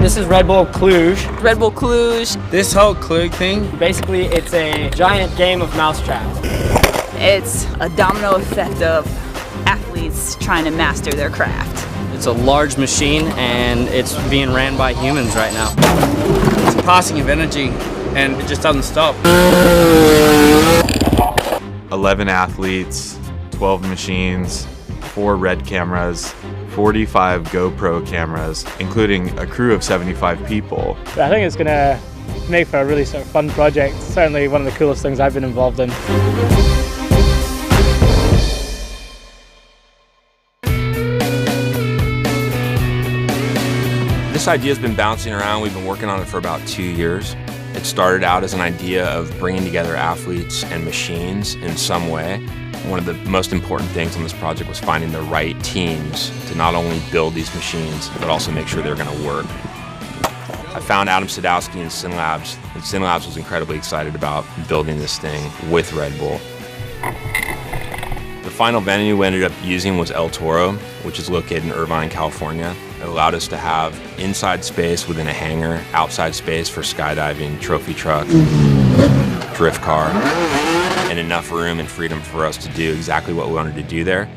This is Red Bull Kluge. Red Bull Kluge. This whole Kluge thing, basically it's a giant game of mousetraps. It's a domino effect of athletes trying to master their craft. It's a large machine and it's being ran by humans right now. it's a passing of energy and it just doesn't stop. 11 athletes, 12 machines, 4 RED cameras, 45 GoPro cameras, including a crew of 75 people. I think it's going to make for a really sort of fun project. Certainly one of the coolest things I've been involved in. This idea's been bouncing around. We've been working on it for about 2 years. It started out as an idea of bringing together athletes and machines in some way. One of the most important things on this project was finding the right teams to not only build these machines, but also make sure they're going to work. I found Adam Sadowski in Synlabs, and Synlabs was incredibly excited about building this thing with Red Bull. The final venue we ended up using was El Toro, which is located in Irvine, California. It allowed us to have inside space within a hangar, outside space for skydiving, trophy truck, drift car, and enough room and freedom for us to do exactly what we wanted to do there.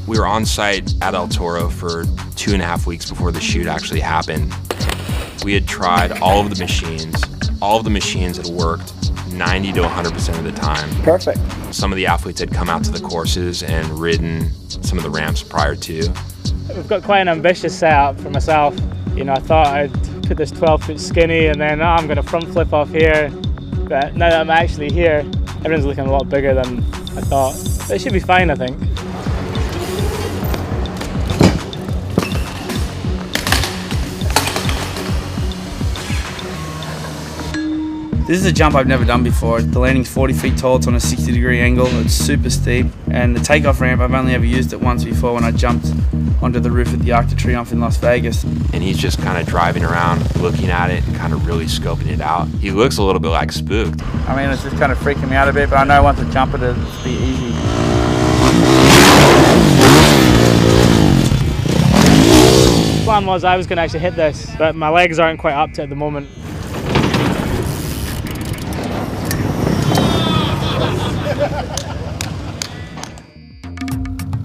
We were on site at El Toro for 2.5 weeks before the shoot actually happened. We had tried all of the machines. All of the machines had worked 90 to 100% of the time. Perfect. Some of the athletes had come out to the courses and ridden some of the ramps prior to. We've got quite an ambitious setup for myself. You know, I thought I'd put this 12-foot skinny and then I'm going to front flip off here. But now that I'm actually here, everything's looking a lot bigger than I thought. But it should be fine, I think. This is a jump I've never done before. The landing's 40 feet tall, it's on a 60-degree angle, it's super steep. And the takeoff ramp, I've only ever used it once before when I jumped onto the roof of the Arc de Triomphe in Las Vegas. And he's just kind of driving around, looking at it and kind of really scoping it out. He looks a little bit like spooked. I mean, it's just kind of freaking me out a bit, but I know once I jump it, it'll be easy. The plan was I was going to actually hit this, but my legs aren't quite up to it at the moment.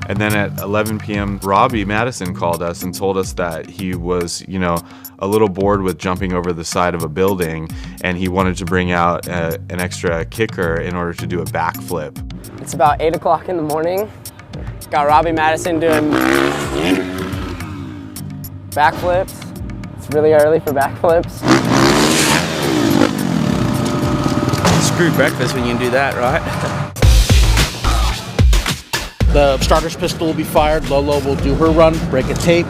And then at 11 p.m., Robbie Madison called us and told us that he was, you know, a little bored with jumping over the side of a building, and he wanted to bring out an extra kicker in order to do a backflip. It's about 8 o'clock in the morning. Got Robbie Madison doing backflips. It's really early for backflips. Screw breakfast when you can do that, right? The starter's pistol will be fired, Lolo will do her run, break a tape,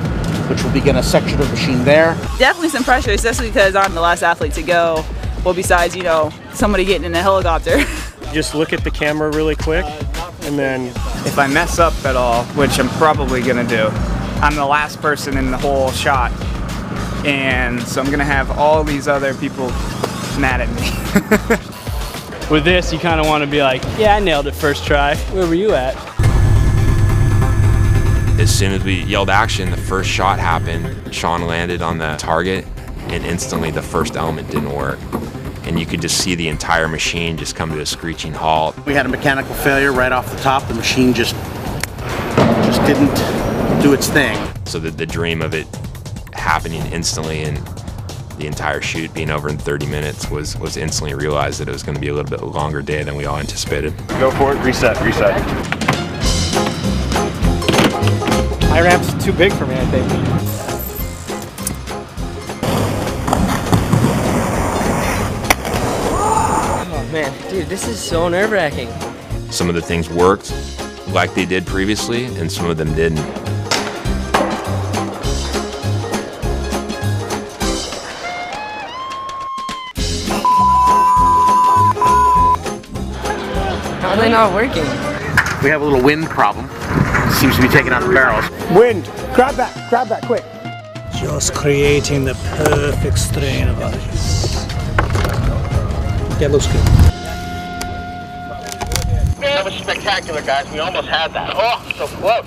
which will begin a section of machine there. Definitely some pressure, especially because I'm the last athlete to go. Well, besides, you know, somebody getting in a helicopter. Just look at the camera really quick, and then if I mess up at all, which I'm probably gonna do, I'm the last person in the whole shot. And so I'm gonna have all these other people mad at me. with this, you kind of want to be like, yeah, I nailed it first try. Where were you at? As soon as we yelled action, the first shot happened. Sean landed on the target, and instantly the first element didn't work. And you could just see the entire machine just come to a screeching halt. We had a mechanical failure right off the top. The machine just didn't do its thing. So the dream of it happening instantly and the entire shoot being over in 30 minutes was instantly realized that it was going to be a little bit longer day than we all anticipated. Go for it, reset. My ramp's too big for me, I think. Oh man, dude, this is so nerve-wracking. Some of the things worked like they did previously, and some of them didn't. How are they not working? We have a little wind problem. Seems to be taking out the barrels. Wind! Grab that quick! Just creating the perfect strain of ice. That looks good. That was spectacular, guys. We almost had that. Oh, so close.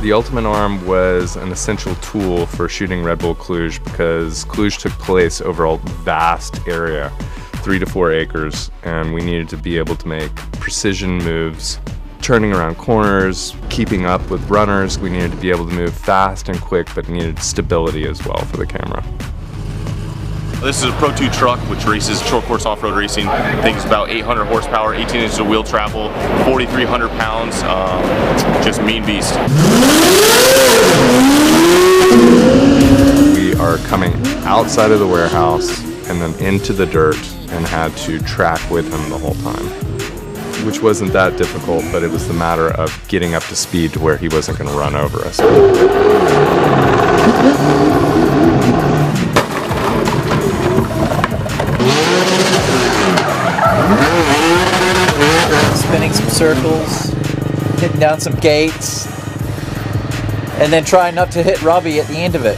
The Ultimate Arm was an essential tool for shooting Red Bull Kluge because Kluge took place over a vast area, 3 to 4 acres, and we needed to be able to make precision moves, turning around corners, keeping up with runners. We needed to be able to move fast and quick, but needed stability as well for the camera. This is a Pro 2 truck which races short course off-road racing. I think it's about 800 horsepower, 18 inches of wheel travel, 4,300 pounds, just mean beast. We are coming outside of the warehouse and then into the dirt and had to track with him the whole time, which wasn't that difficult, but it was the matter of getting up to speed to where he wasn't going to run over us. Spinning some circles, hitting down some gates, and then trying not to hit Robbie at the end of it.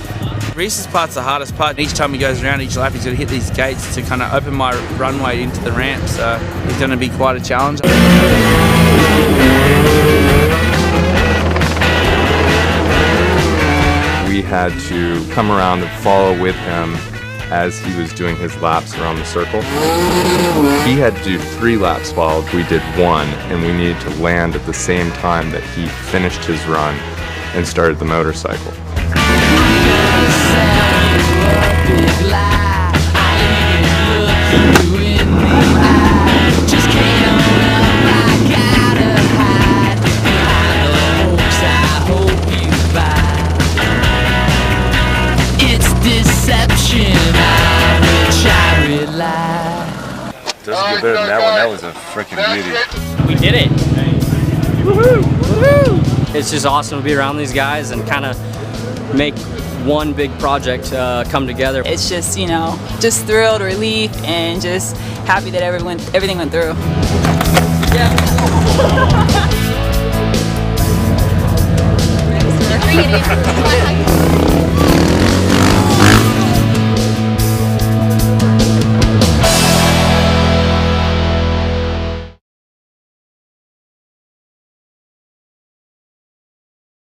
Reese's part's the hardest part. Each time he goes around each lap, he's going to hit these gates to kind of open my runway into the ramp, so it's going to be quite a challenge. We had to come around and follow with him as he was doing his laps around the circle. He had to do 3 laps while we did 1, and we needed to land at the same time that he finished his run and started the motorcycle. Doesn't get better than that one. That was a freaking beauty. We did it. Woohoo! Woohoo! It's just awesome to be around these guys and kind of make one big project come together. It's just, you know, just thrilled, relief, and just happy that everything went through. Yeah.